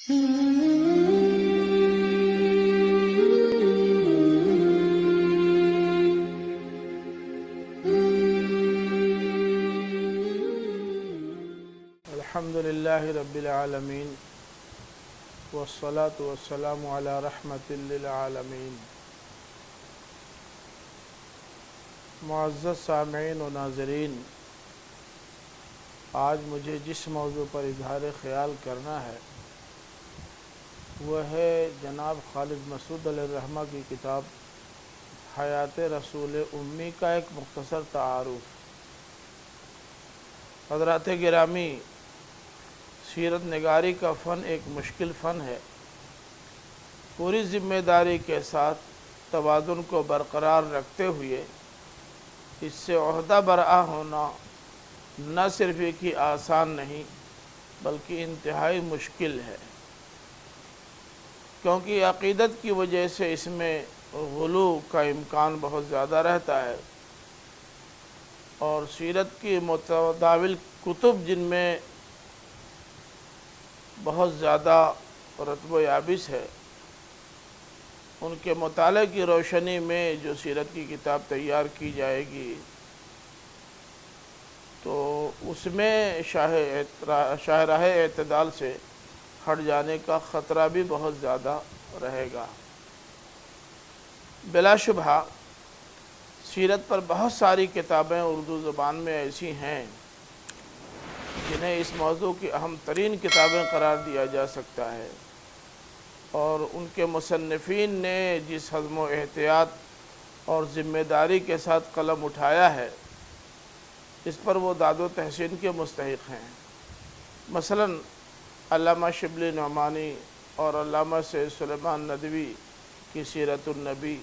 الحمدللہ رب العالمین والصلاة والسلام علی رحمت للعالمین۔ معزز سامعین و ناظرین، آج مجھے جس موضوع پر اظہار خیال کرنا ہے وہ ہے جناب خالد مسعود علیہ الرحمہ کی کتاب حیات رسول امی کا ایک مختصر تعارف۔ حضرات گرامی، سیرت نگاری کا فن ایک مشکل فن ہے۔ پوری ذمہ داری کے ساتھ توازن کو برقرار رکھتے ہوئے اس سے عہدہ برآ ہونا نہ صرف ایک ہی آسان نہیں بلکہ انتہائی مشکل ہے، کیونکہ عقیدت کی وجہ سے اس میں غلو کا امکان بہت زیادہ رہتا ہے، اور سیرت کی متداول کتب جن میں بہت زیادہ رتب و یابس ہے، ان کے مطالعے کی روشنی میں جو سیرت کی کتاب تیار کی جائے گی تو اس میں شاہراہ اعتدال سے ہٹ جانے کا خطرہ بھی بہت زیادہ رہے گا۔ بلا شبہ سیرت پر بہت ساری کتابیں اردو زبان میں ایسی ہیں جنہیں اس موضوع کی اہم ترین کتابیں قرار دیا جا سکتا ہے، اور ان کے مصنفین نے جس حزم و احتیاط اور ذمہ داری کے ساتھ قلم اٹھایا ہے اس پر وہ داد و تحسین کے مستحق ہیں۔ مثلا علامہ شبلی نعمانی اور علامہ سید سلیمان ندوی کی سیرت النبی،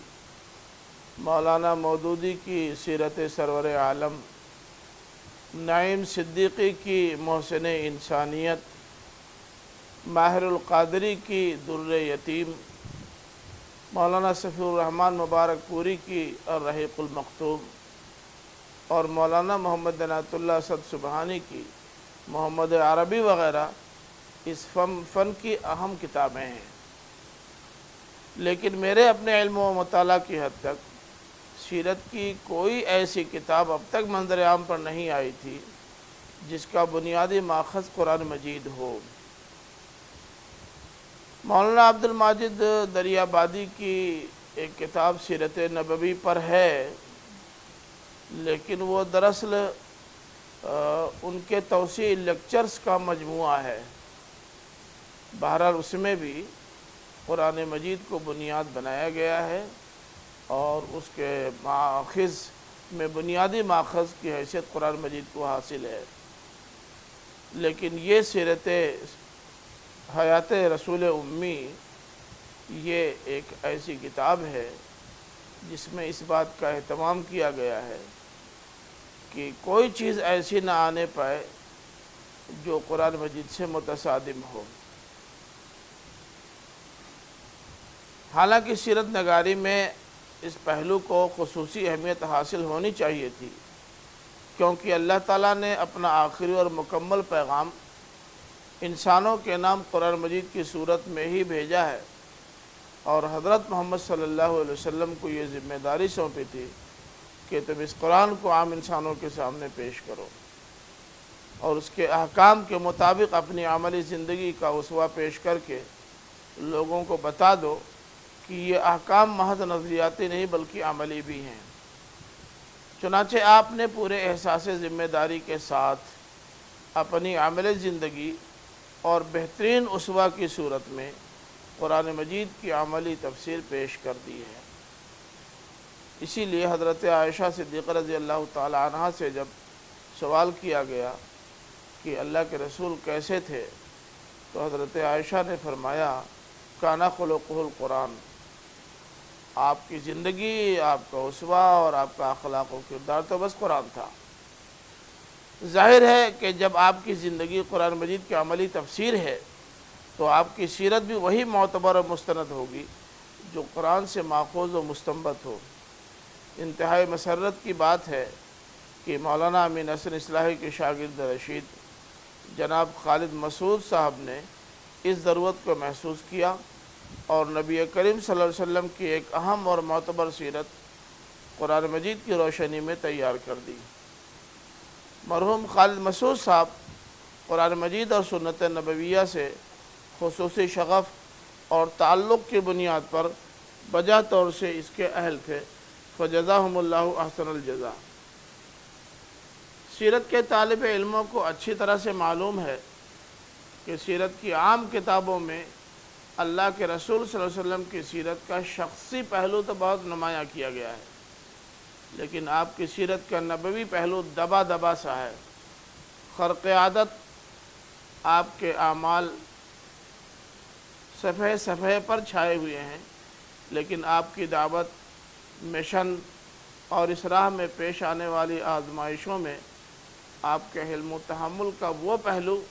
مولانا مودودی کی سیرت سرور عالم، نعیم صدیقی کی محسن انسانیت، ماہر القادری کی در یتیم، مولانا صفی الرحمن مبارک پوری کی الرحیق المختوم، اور مولانا محمد عنایت اللہ صد سبحانی کی محمد عربی وغیرہ اس فن کی اہم کتابیں ہیں۔ لیکن میرے اپنے علم و مطالعہ کی حد تک سیرت کی کوئی ایسی کتاب اب تک منظر عام پر نہیں آئی تھی جس کا بنیادی ماخذ قرآن مجید ہو۔ مولانا عبد الماجد دریابادی کی ایک کتاب سیرت نبوی پر ہے، لیکن وہ دراصل ان کے توسیع لیکچرز کا مجموعہ ہے۔ بہرحال اس میں بھی قرآن مجید کو بنیاد بنایا گیا ہے اور اس کے ماخذ میں بنیادی ماخذ کی حیثیت قرآن مجید کو حاصل ہے، لیکن یہ سیرت حیات رسول امی یہ ایک ایسی کتاب ہے جس میں اس بات کا اہتمام کیا گیا ہے کہ کوئی چیز ایسی نہ آنے پائے جو قرآن مجید سے متصادم ہو۔ حالانکہ سیرت نگاری میں اس پہلو کو خصوصی اہمیت حاصل ہونی چاہیے تھی، کیونکہ اللہ تعالیٰ نے اپنا آخری اور مکمل پیغام انسانوں کے نام قرآن مجید کی صورت میں ہی بھیجا ہے، اور حضرت محمد صلی اللہ علیہ وسلم کو یہ ذمہ داری سونپی تھی کہ تم اس قرآن کو عام انسانوں کے سامنے پیش کرو اور اس کے احکام کے مطابق اپنی عملی زندگی کا اسوہ پیش کر کے لوگوں کو بتا دو کہ یہ احکام محض نظریاتی نہیں بلکہ عملی بھی ہیں۔ چنانچہ آپ نے پورے احساس ذمہ داری کے ساتھ اپنی عملی زندگی اور بہترین اسوہ کی صورت میں قرآن مجید کی عملی تفسیر پیش کر دی ہے۔ اسی لیے حضرت عائشہ صدیقہ رضی اللہ تعالی عنہ سے جب سوال کیا گیا کہ اللہ کے رسول کیسے تھے تو حضرت عائشہ نے فرمایا کانا خلقہ القرآن، آپ کی زندگی، آپ کا اسوہ اور آپ کا اخلاق و کردار تو بس قرآن تھا۔ ظاہر ہے کہ جب آپ کی زندگی قرآن مجید کی عملی تفسیر ہے تو آپ کی سیرت بھی وہی معتبر و مستند ہوگی جو قرآن سے ماخوذ و مستنبط ہو۔ انتہائی مسرت کی بات ہے کہ مولانا امین حسن اصلاحی کے شاگرد رشید جناب خالد مسعود صاحب نے اس ضرورت کو محسوس کیا اور نبی کریم صلی اللہ علیہ وسلم کی ایک اہم اور معتبر سیرت قرآن مجید کی روشنی میں تیار کر دی۔ مرحوم خالد مسعود صاحب قرآن مجید اور سنت نبویہ سے خصوصی شغف اور تعلق کی بنیاد پر بجا طور سے اس کے اہل تھے، فجزاہم اللہ احسن الجزا۔ سیرت کے طالب علموں کو اچھی طرح سے معلوم ہے کہ سیرت کی عام کتابوں میں اللہ کے رسول صلی اللہ علیہ وسلم کی سیرت کا شخصی پہلو تو بہت نمایاں کیا گیا ہے، لیکن آپ کی سیرت کا نبوی پہلو دبا دبا سا ہے۔ خرق عادت آپ کے اعمال صفحے صفحے پر چھائے ہوئے ہیں، لیکن آپ کی دعوت، مشن اور اس راہ میں پیش آنے والی آزمائشوں میں آپ کے حلم و تحمل کا وہ پہلو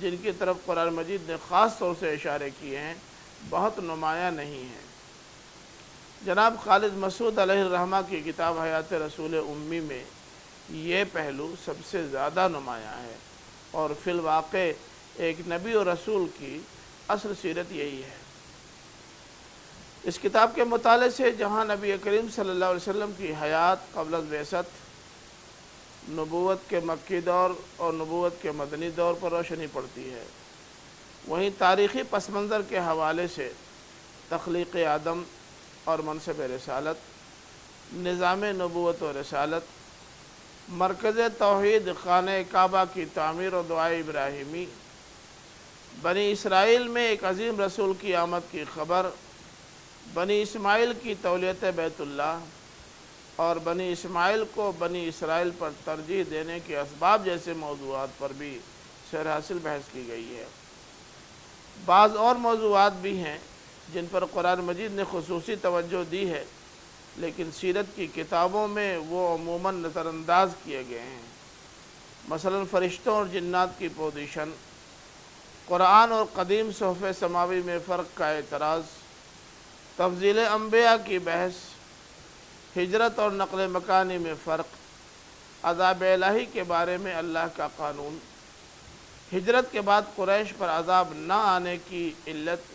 جن کی طرف قرآن مجید نے خاص طور سے اشارے کیے ہیں بہت نمایاں نہیں ہیں۔ جناب خالد مسعود علیہ الرحمہ کی کتاب حیات رسول امی میں یہ پہلو سب سے زیادہ نمایاں ہے، اور فی الواقع ایک نبی و رسول کی اصل سیرت یہی ہے۔ اس کتاب کے مطالعے سے جہاں نبی کریم صلی اللہ علیہ وسلم کی حیات قبل از بعثت، نبوت کے مکی دور اور نبوت کے مدنی دور پر روشنی پڑتی ہے، وہیں تاریخی پس منظر کے حوالے سے تخلیق آدم اور منصب رسالت، نظام نبوت و رسالت، مرکز توحید خانہ کعبہ کی تعمیر و دعائے ابراہیمی، بنی اسرائیل میں ایک عظیم رسول کی آمد کی خبر، بنی اسماعیل کی تولیت بیت اللہ اور بنی اسماعیل کو بنی اسرائیل پر ترجیح دینے کے اسباب جیسے موضوعات پر بھی سیر حاصل بحث کی گئی ہے۔ بعض اور موضوعات بھی ہیں جن پر قرآن مجید نے خصوصی توجہ دی ہے، لیکن سیرت کی کتابوں میں وہ عموماً نظر انداز کیے گئے ہیں۔ مثلا فرشتوں اور جنات کی پوزیشن، قرآن اور قدیم صحف سماوی میں فرق کا اعتراض، تفضیل انبیاء کی بحث، ہجرت اور نقل مکانی میں فرق، عذاب الہی کے بارے میں اللہ کا قانون، ہجرت کے بعد قریش پر عذاب نہ آنے کی علت،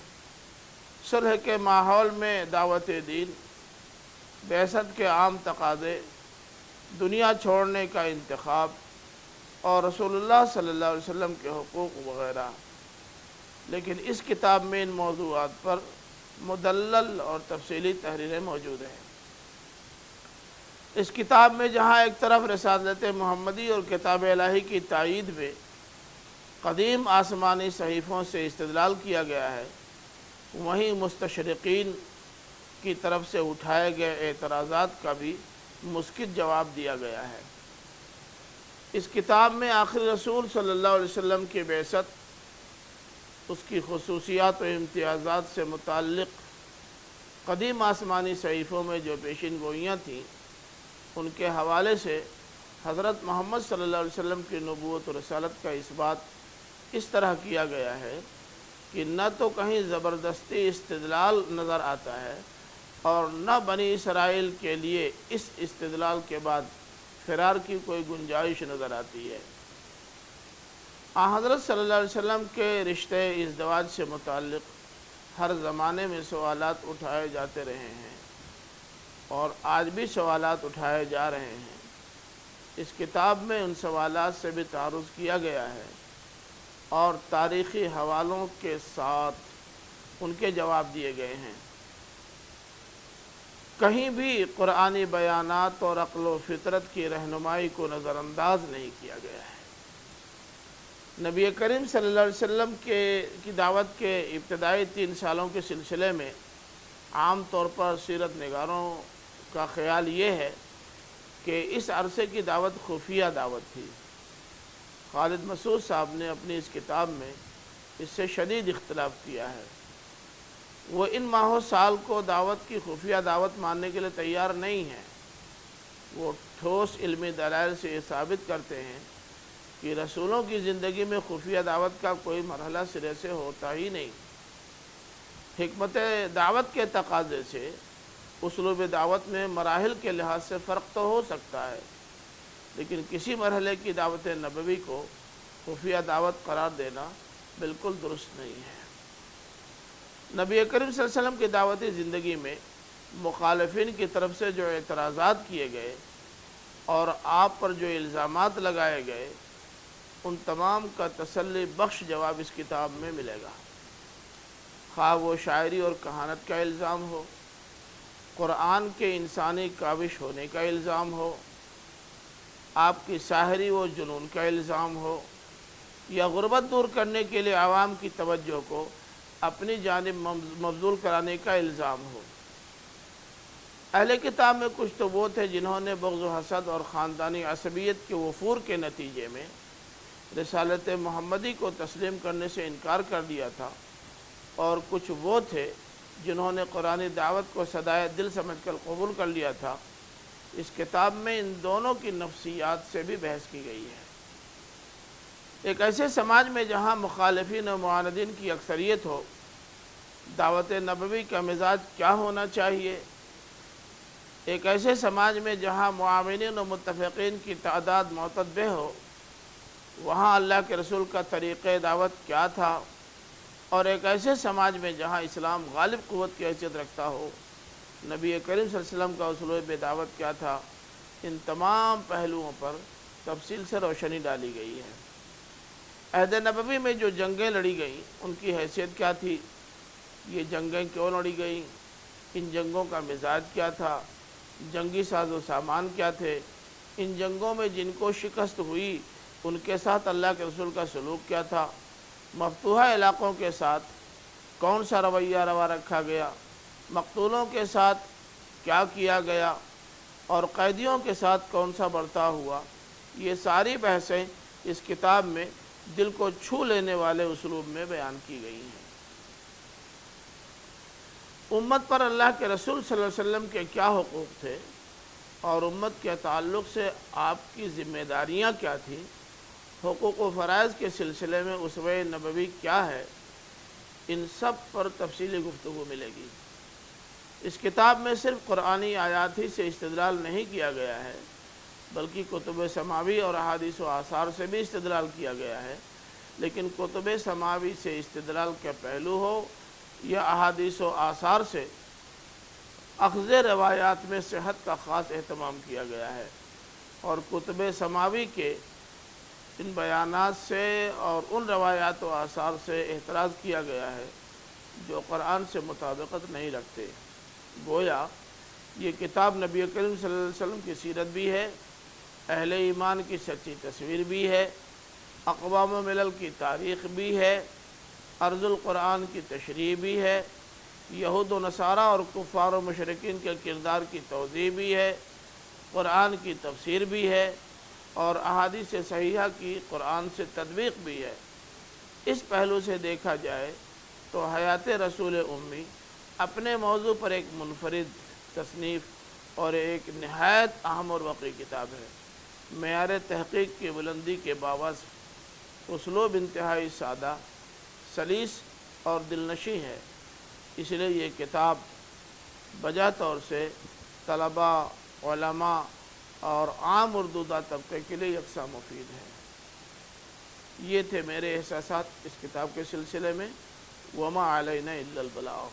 صلح کے ماحول میں دعوت دین، بعثت کے عام تقاضے، دنیا چھوڑنے کا انتخاب اور رسول اللہ صلی اللہ علیہ وسلم کے حقوق وغیرہ۔ لیکن اس کتاب میں ان موضوعات پر مدلل اور تفصیلی تحریریں موجود ہیں۔ اس کتاب میں جہاں ایک طرف رسالت محمدی اور کتاب الہی کی تائید میں قدیم آسمانی صحیفوں سے استدلال کیا گیا ہے، وہیں مستشرقین کی طرف سے اٹھائے گئے اعتراضات کا بھی مسکت جواب دیا گیا ہے۔ اس کتاب میں آخری رسول صلی اللہ علیہ وسلم کی بعثت، اس کی خصوصیات و امتیازات سے متعلق قدیم آسمانی صحیفوں میں جو پیشین گوئیاں تھیں، ان کے حوالے سے حضرت محمد صلی اللہ علیہ وسلم کی نبوت و رسالت کا اثبات اس طرح کیا گیا ہے کہ نہ تو کہیں زبردستی استدلال نظر آتا ہے اور نہ بنی اسرائیل کے لیے اس استدلال کے بعد فرار کی کوئی گنجائش نظر آتی ہے۔ حضرت صلی اللہ علیہ وسلم کے رشتے ازدواج سے متعلق ہر زمانے میں سوالات اٹھائے جاتے رہے ہیں اور آج بھی سوالات اٹھائے جا رہے ہیں۔ اس کتاب میں ان سوالات سے بھی تعارض کیا گیا ہے اور تاریخی حوالوں کے ساتھ ان کے جواب دیے گئے ہیں۔ کہیں بھی قرآنی بیانات اور عقل و فطرت کی رہنمائی کو نظر انداز نہیں کیا گیا ہے۔ نبی کریم صلی اللہ علیہ وسلم کی دعوت کے ابتدائی 3 سالوں کے سلسلے میں عام طور پر سیرت نگاروں کا خیال یہ ہے کہ اس عرصے کی دعوت خفیہ دعوت تھی۔ خالد مسعود صاحب نے اپنی اس کتاب میں اس سے شدید اختلاف کیا ہے۔ وہ ان ماہ و سال کو دعوت کی خفیہ دعوت ماننے کے لیے تیار نہیں ہیں۔ وہ ٹھوس علمی دلائل سے یہ ثابت کرتے ہیں کہ رسولوں کی زندگی میں خفیہ دعوت کا کوئی مرحلہ سرے سے ہوتا ہی نہیں۔ حکمت دعوت کے تقاضے سے اسلوب دعوت میں مراحل کے لحاظ سے فرق تو ہو سکتا ہے، لیکن کسی مرحلے کی دعوت نبوی کو خفیہ دعوت قرار دینا بالکل درست نہیں ہے۔ نبی کریم صلی اللہ علیہ وسلم کی دعوتی زندگی میں مخالفین کی طرف سے جو اعتراضات کیے گئے اور آپ پر جو الزامات لگائے گئے، ان تمام کا تسلی بخش جواب اس کتاب میں ملے گا، خواہ وہ شاعری اور کہانت کا الزام ہو، قرآن کے انسانی کاوش ہونے کا الزام ہو، آپ کی ساحری و جنون کا الزام ہو، یا غربت دور کرنے کے لیے عوام کی توجہ کو اپنی جانب مبذول کرانے کا الزام ہو۔ اہل کتاب میں کچھ تو وہ تھے جنہوں نے بغض و حسد اور خاندانی عصبیت کے وفور کے نتیجے میں رسالت محمدی کو تسلیم کرنے سے انکار کر دیا تھا، اور کچھ وہ تھے جنہوں نے قرآنی دعوت کو صدائے دل سمجھ کر قبول کر لیا تھا۔ اس کتاب میں ان دونوں کی نفسیات سے بھی بحث کی گئی ہے۔ ایک ایسے سماج میں جہاں مخالفین و معاندین کی اکثریت ہو، دعوت نبوی کا مزاج کیا ہونا چاہیے؟ ایک ایسے سماج میں جہاں معاونین و متفقین کی تعداد معتدل ہو، وہاں اللہ کے رسول کا طریقہ دعوت کیا تھا؟ اور ایک ایسے سماج میں جہاں اسلام غالب قوت کی حیثیت رکھتا ہو، نبی کریم صلی اللہ علیہ وسلم کا اسلوب دعوت کیا تھا؟ ان تمام پہلوؤں پر تفصیل سے روشنی ڈالی گئی ہے۔ عہد نبوی میں جو جنگیں لڑی گئیں ان کی حیثیت کیا تھی؟ یہ جنگیں کیوں لڑی گئیں؟ ان جنگوں کا مزاج کیا تھا؟ جنگی ساز و سامان کیا تھے؟ ان جنگوں میں جن کو شکست ہوئی ان کے ساتھ اللہ کے رسول کا سلوک کیا تھا؟ مفتوحہ علاقوں کے ساتھ کون سا رویہ روا رکھا گیا؟ مقتولوں کے ساتھ کیا کیا گیا؟ اور قیدیوں کے ساتھ کون سا برتاؤ ہوا؟ یہ ساری بحثیں اس کتاب میں دل کو چھو لینے والے اسلوب میں بیان کی گئی ہیں۔ امت پر اللہ کے رسول صلی اللہ علیہ وسلم کے کیا حقوق تھے اور امت کے تعلق سے آپ کی ذمہ داریاں کیا تھیں؟ حقوق و فرائض کے سلسلے میں اسوہ نبوی کیا ہے؟ ان سب پر تفصیلی گفتگو ملے گی۔ اس کتاب میں صرف قرآنی آیات ہی سے استدلال نہیں کیا گیا ہے، بلکہ کتب سماوی اور احادیث و آثار سے بھی استدلال کیا گیا ہے، لیکن کتب سماوی سے استدلال کے پہلو ہو یا احادیث و آثار سے، اخذ روایات میں صحت کا خاص اہتمام کیا گیا ہے، اور کتب سماوی کے ان بیانات سے اور ان روایات و آثار سے احتراز کیا گیا ہے جو قرآن سے مطابقت نہیں رکھتے۔ گویا یہ کتاب نبی کریم صلی اللہ علیہ وسلم کی سیرت بھی ہے، اہل ایمان کی سچی تصویر بھی ہے، اقوام و ملل کی تاریخ بھی ہے، ارض القرآن کی تشریح بھی ہے، یہود و نصارہ اور کفار و مشرکین کے کردار کی توضیح بھی ہے، قرآن کی تفسیر بھی ہے، اور احادیث صحیحہ کی قرآن سے تطبیق بھی ہے۔ اس پہلو سے دیکھا جائے تو حیات رسول امی اپنے موضوع پر ایک منفرد تصنیف اور ایک نہایت اہم اور وقی کتاب ہے۔ معیار تحقیق کی بلندی کے باوجہ اسلوب انتہائی سادہ، سلیس اور دلنشیں ہے، اس لیے یہ کتاب بجا طور سے طلباء، علماء اور عام اردودہ طبقے کے لیے یکساں مفید ہے۔ یہ تھے میرے احساسات اس کتاب کے سلسلے میں۔ وما علینا الا البلاغ۔